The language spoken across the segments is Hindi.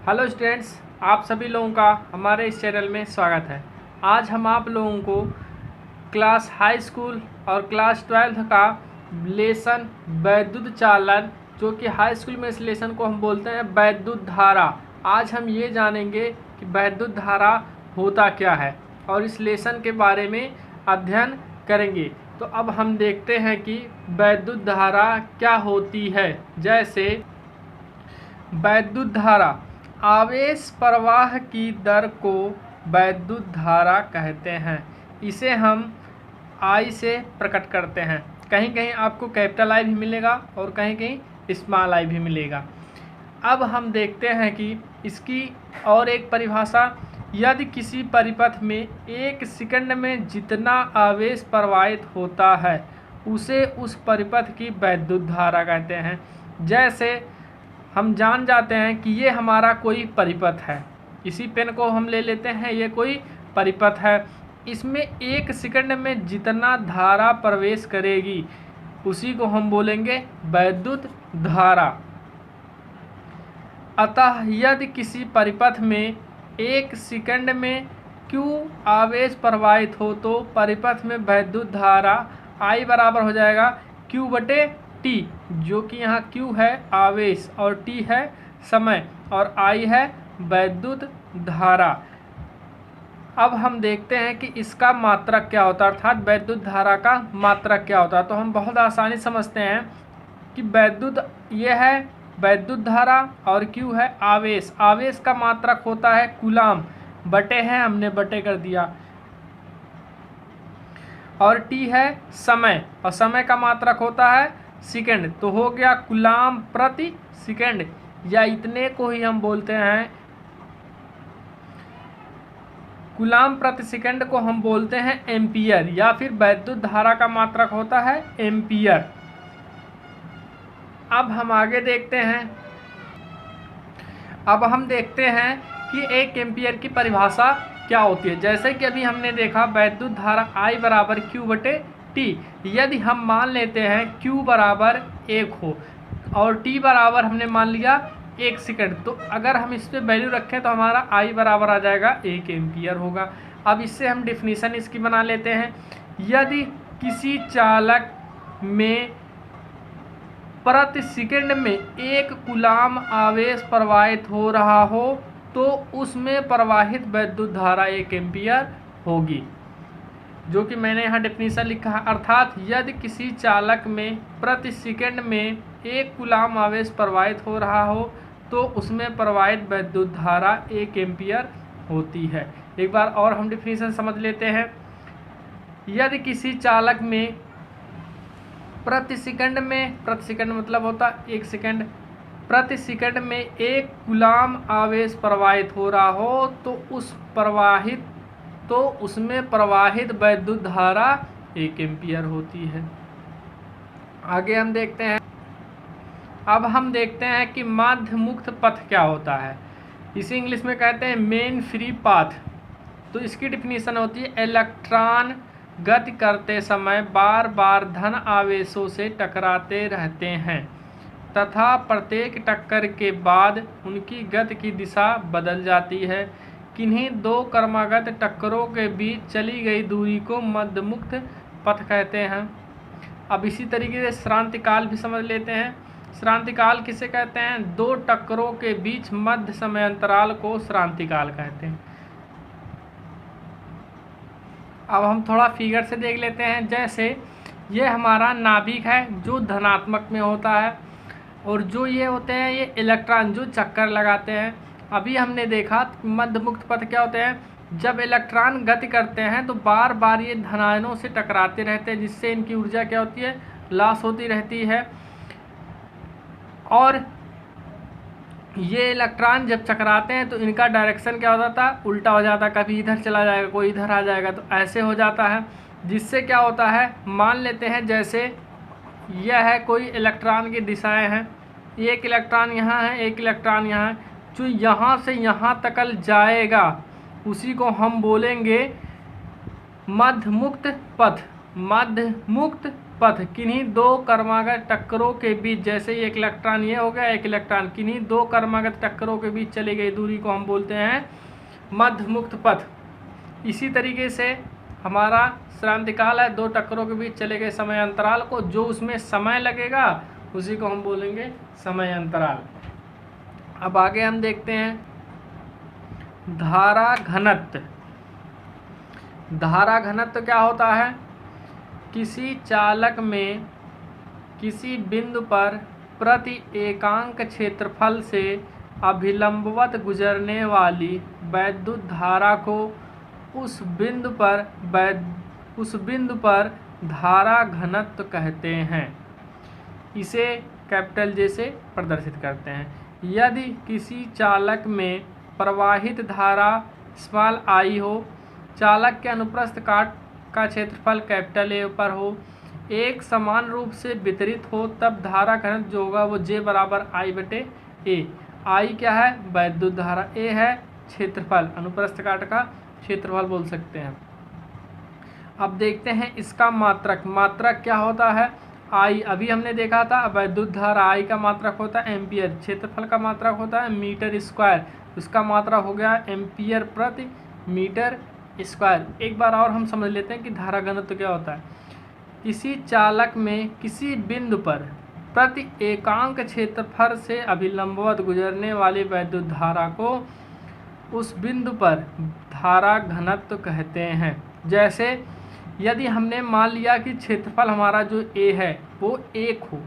हेलो स्टूडेंट्स, आप सभी लोगों का हमारे इस चैनल में स्वागत है। आज हम आप लोगों को क्लास हाई स्कूल और क्लास 12 का लेसन वैद्युत चालन, जो कि हाई स्कूल में इस लेसन को हम बोलते हैं वैद्युत धारा। आज हम ये जानेंगे कि वैद्युत धारा होता क्या है और इस लेसन के बारे में अध्ययन करेंगे। तो अब हम देखते हैं कि वैद्युत धारा क्या होती है। जैसे वैद्युत धारा, आवेश प्रवाह की दर को वैद्युत धारा कहते हैं। इसे हम I से प्रकट करते हैं। कहीं कहीं आपको कैपिटल I भी मिलेगा और कहीं कहीं स्मॉल I भी मिलेगा। अब हम देखते हैं कि इसकी और एक परिभाषा, यदि किसी परिपथ में एक सेकंड में जितना आवेश प्रवाहित होता है उसे उस परिपथ की वैद्युत धारा कहते हैं। जैसे हम जान जाते हैं कि ये हमारा कोई परिपथ है। इसी पेन को हम ले लेते हैं, ये कोई परिपथ है। इसमें एक सेकंड में जितना धारा प्रवेश करेगी उसी को हम बोलेंगे वैद्युत धारा। अतः यदि किसी परिपथ में एक सेकंड में Q आवेश प्रवाहित हो तो परिपथ में वैद्युत धारा I बराबर हो जाएगा Q/T, जो कि यहाँ Q है आवेश और T है समय और I है वैद्युत धारा। अब हम देखते हैं कि इसका मात्रक क्या होता है, अर्थात वैद्युत धारा का मात्रक क्या होता है। तो हम बहुत आसानी समझते हैं कि वैद्युत ये है वैद्युत धारा और Q है आवेश। आवेश का मात्रक होता है कूलाम, बटे है हमने बटे कर दिया, और T है समय और समय का मात्रक होता है सेकंड। तो हो गया कूलाम प्रति सेकंड, या इतने को ही हम बोलते हैं कूलाम प्रति सेकंड को हम बोलते हैं एम्पियर, या फिर वैद्युत धारा का मात्रक होता है एम्पियर। अब हम आगे देखते हैं। अब हम देखते हैं कि एक एम्पियर की परिभाषा क्या होती है। जैसे कि अभी हमने देखा वैद्युत धारा I बराबर Q/T। यदि हम मान लेते हैं Q बराबर 1 हो और T बराबर हमने मान लिया 1 सेकंड, तो अगर हम इस पर वैल्यू रखें तो हमारा I बराबर आ जाएगा 1 एम्पियर होगा। अब इससे हम डिफिनीशन इसकी बना लेते हैं। यदि किसी चालक में प्रति सेकंड में 1 कूलाम आवेश प्रवाहित हो रहा हो तो उसमें प्रवाहित वैद्युत धारा 1 एम्पियर होगी, जो कि मैंने यहाँ डेफिनेशन लिखा है। अर्थात यदि किसी चालक में प्रति सेकंड में 1 कूलाम आवेश प्रवाहित हो रहा हो तो उसमें प्रवाहित वैद्युत धारा 1 एम्पियर होती है। एक बार और हम डेफिनेशन समझ लेते हैं। यदि किसी चालक में प्रति सेकंड मतलब होता 1 सेकंड, प्रति सेकंड में 1 कूलाम आवेश प्रवाहित हो रहा हो तो उसमें प्रवाहित वैद्युत धारा 1 एम्पियर होती है। आगे हम देखते हैं। अब हम देखते हैं कि माध्य मुक्त पथ क्या होता है। इसे इंग्लिश में कहते हैं मेन फ्री पाथ। तो इसकी डिफिनीशन होती है इलेक्ट्रॉन गति करते समय बार बार धन आवेशों से टकराते रहते हैं तथा प्रत्येक टक्कर के बाद उनकी गति की दिशा बदल जाती है। किन्हीं 2 क्रमागत टक्करों के बीच चली गई दूरी को मध्य मुक्त पथ कहते हैं। अब इसी तरीके से श्रांतिकाल भी समझ लेते हैं। श्रांतिकाल किसे कहते हैं? 2 टक्करों के बीच मध्य समय अंतराल को श्रांतिकाल कहते हैं। अब हम थोड़ा फिगर से देख लेते हैं। जैसे ये हमारा नाभिक है जो धनात्मक में होता है, और जो ये होते हैं ये इलेक्ट्रॉन जो चक्कर लगाते हैं। अभी हमने देखा मध्य मुक्त पथ क्या होते हैं, जब इलेक्ट्रॉन गति करते हैं तो बार बार ये धनायनों से टकराते रहते हैं, जिससे इनकी ऊर्जा क्या होती है, लॉस होती रहती है। और ये इलेक्ट्रॉन जब चकराते हैं तो इनका डायरेक्शन क्या हो जाता है, उल्टा हो जाता है। कभी इधर चला जाएगा, कोई इधर आ जाएगा, तो ऐसे हो जाता है। जिससे क्या होता है, मान लेते हैं जैसे यह है कोई इलेक्ट्रॉन की दिशाएं हैं, एक इलेक्ट्रॉन यहाँ है, एक इलेक्ट्रॉन यहाँ है, जो यहाँ से यहाँ तक जाएगा उसी को हम बोलेंगे मध्य मुक्त पथ। मध्य मुक्त पथ किन्हीं दो क्रमागत टक्करों के बीच, जैसे एक इलेक्ट्रॉन ये हो गया, एक इलेक्ट्रॉन, किन्हीं दो क्रमागत टक्करों के बीच चली गई दूरी को हम बोलते हैं मध्य मुक्त पथ। इसी तरीके से हमारा श्रांतिकाल है, दो टक्करों के बीच चले गए समय अंतराल को, जो उसमें समय लगेगा उसी को हम बोलेंगे समय अंतराल। अब आगे हम देखते हैं धारा घनत्व। धारा घनत्व क्या होता है? किसी चालक में किसी बिंदु पर प्रति एकांक क्षेत्रफल से अभिलंबवत गुजरने वाली वैद्युत धारा को उस बिंदु पर धारा घनत्व कहते हैं। इसे कैपिटल जे से प्रदर्शित करते हैं। यदि किसी चालक में प्रवाहित धारा स्मॉल आई हो, चालक के अनुप्रस्थ काट का क्षेत्रफल कैपिटल ए पर हो, एक समान रूप से वितरित हो, तब धारा घनत्व जो होगा वो जे बराबर आई बटे ए। आई क्या है? वैद्युत धारा। ए है क्षेत्रफल, अनुप्रस्थ काट का क्षेत्रफल बोल सकते हैं। अब देखते हैं इसका मात्रक। मात्रक क्या होता है? आई अभी हमने देखा था, वैद्युत धारा आई का मात्रक होता है एम्पियर, क्षेत्रफल का मात्रक होता है मीटर स्क्वायर, उसका मात्रक हो गया एम्पियर प्रति मीटर स्क्वायर। एक बार और हम समझ लेते हैं कि धारा घनत्व क्या होता है। किसी चालक में किसी बिंदु पर प्रति एकांक क्षेत्रफल से अभिलंबवत गुजरने वाली वैद्युत धारा को उस बिंदु पर धारा घनत्व कहते हैं। जैसे यदि हमने मान लिया कि क्षेत्रफल हमारा जो ए है वो 1 हो,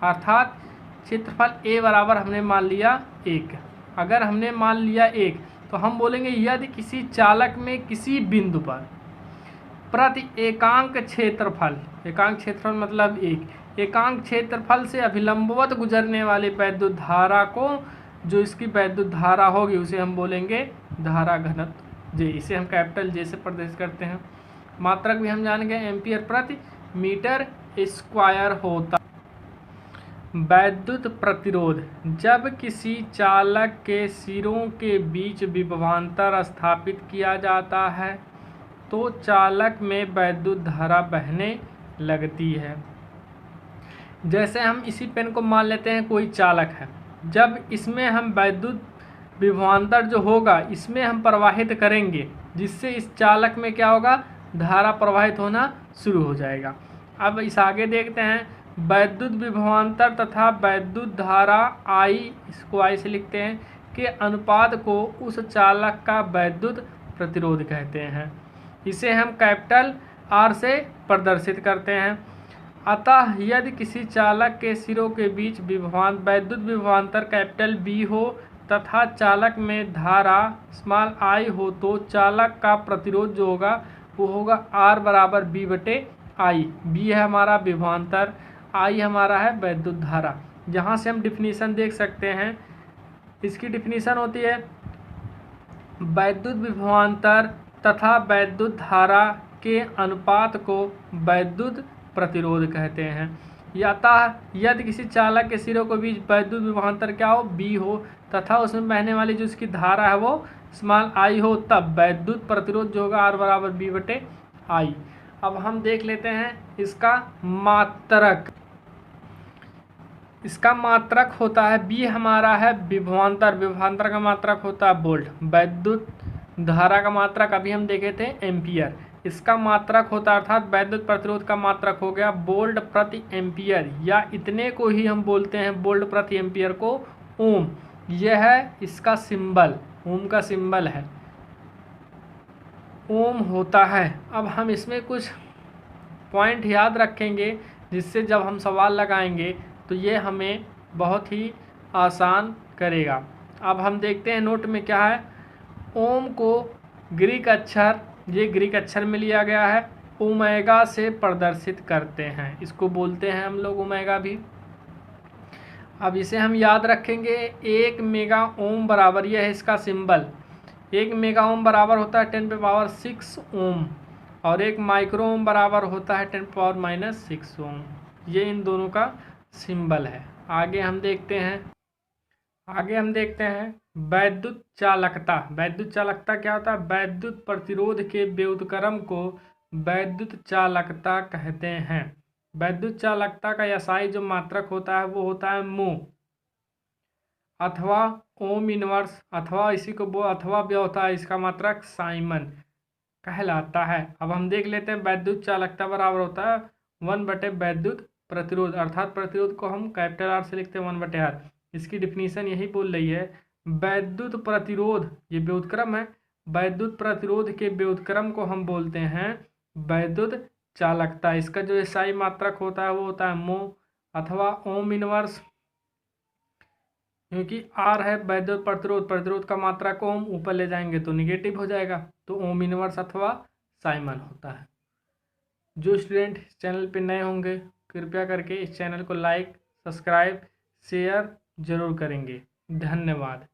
अर्थात क्षेत्रफल ए बराबर हमने मान लिया 1। अगर हमने मान लिया 1 तो हम बोलेंगे यदि किसी चालक में किसी बिंदु पर प्रति एकांक क्षेत्रफल, एकांक क्षेत्रफल मतलब 1, एकांक क्षेत्रफल से अभिलंबवत गुजरने वाली वैद्युत धारा को, जो इसकी वैद्युत धारा होगी उसे हम बोलेंगे धारा घनत्व जे। इसे हम कैपिटल जे से प्रदर्शित करते हैं। मात्रक भी हम जान गए एम्पियर प्रति मीटर स्क्वायर होता। वैद्युत प्रतिरोध। जब किसी चालक के सिरों के बीच विभवांतर स्थापित किया जाता है तो चालक में वैद्युत धारा बहने लगती है। जैसे हम इसी पेन को मान लेते हैं कोई चालक है, जब इसमें हम वैद्युत विभवांतर जो होगा इसमें हम प्रवाहित करेंगे, जिससे इस चालक में क्या होगा? धारा प्रवाहित होना शुरू हो जाएगा। अब इस आगे देखते हैं वैद्युत विभवांतर तथा वैद्युत धारा आई, इसको आई से लिखते हैं, के अनुपात को उस चालक का वैद्युत प्रतिरोध कहते हैं। इसे हम कैपिटल आर से प्रदर्शित करते हैं। अतः यदि किसी चालक के सिरों के बीच वैद्युत विभवांतर कैपिटल बी हो तथा चालक में धारा स्मॉल आई हो तो चालक का प्रतिरोध जो होगा वो होगा आर बराबर बी बटे आई। बी है हमारा विभवांतर, आई हमारा है वैद्युत धारा। जहाँ से हम डिफिनीशन देख सकते हैं, इसकी डिफिनीशन होती है वैद्युत विभवांतर तथा वैद्युत धारा के अनुपात को वैद्युत प्रतिरोध कहते हैं। अतः यदि किसी चालक के सिरों के बीच वैद्युत विभवांतर क्या हो? बी हो तथा उसमें बहने वाली जो उसकी धारा है वो स्मॉल आई हो, तब वैद्युत प्रतिरोध जो होगा आर बराबर बी बटे आई। अब हम देख लेते हैं इसका मात्रक। इसका मात्रक होता है बी हमारा है विभवांतर, विभवांतर का मात्रक होता है वोल्ट, वैद्युत धारा का मात्रक अभी हम देखे थे एम्पियर, इसका मात्रक होता है अर्थात वैद्युत प्रतिरोध का मात्रक हो गया वोल्ट प्रति एम्पियर, या इतने को ही हम बोलते हैं वोल्ट प्रति एम्पियर को ओम। यह है इसका सिंबल, ओम का सिंबल है, ओम होता है। अब हम इसमें कुछ पॉइंट याद रखेंगे जिससे जब हम सवाल लगाएंगे तो ये हमें बहुत ही आसान करेगा। अब हम देखते हैं नोट में क्या है। ओम को ग्रीक अक्षर, ये ग्रीक अक्षर में लिया गया है, ओमेगा से प्रदर्शित करते हैं, इसको बोलते हैं हम लोग ओमेगा भी। अब इसे हम याद रखेंगे, 1 मेगा ओम बराबर, यह है इसका सिंबल, 1 मेगा ओम बराबर होता है 10⁻6 ओम, और 1 माइक्रो ओम बराबर होता है 10⁻⁻6 ओम। ये इन दोनों का सिंबल है। आगे हम देखते हैं वैद्युत चालकता। वैद्युत चालकता क्या होता है? वैद्युत प्रतिरोध के व्युत्क्रम को वैद्युत चालकता कहते हैं। वैद्युत चालकता का एसआई जो मात्रक होता है वो होता है मो अथवा ओम इनवर्स अथवा इसी को अथवा व्यवता इसका मात्रक साइमन कहलाता है। अब हम देख लेते हैं वैद्युत चालकता बराबर होता है 1/वैद्युत प्रतिरोध, अर्थात प्रतिरोध को हम कैपिटल आर से लिखते हैं 1/r। इसकी डिफिनीशन यही बोल रही है, वैद्युत प्रतिरोध ये व्युत्क्रम है, वैद्युत प्रतिरोध के व्युत्क्रम को हम बोलते हैं वैद्युत चालकता। इसका जो एसआई मात्रक होता है वो होता है मो अथवा ओम इनवर्स, क्योंकि आर है वैद्युत प्रतिरोध, प्रतिरोध का मात्रक ओम, ऊपर ले जाएंगे तो निगेटिव हो जाएगा, तो ओम इनवर्स अथवा साइमन होता है। जो स्टूडेंट इस चैनल पे नए होंगे कृपया करके इस चैनल को लाइक, सब्सक्राइब, शेयर जरूर करेंगे। धन्यवाद।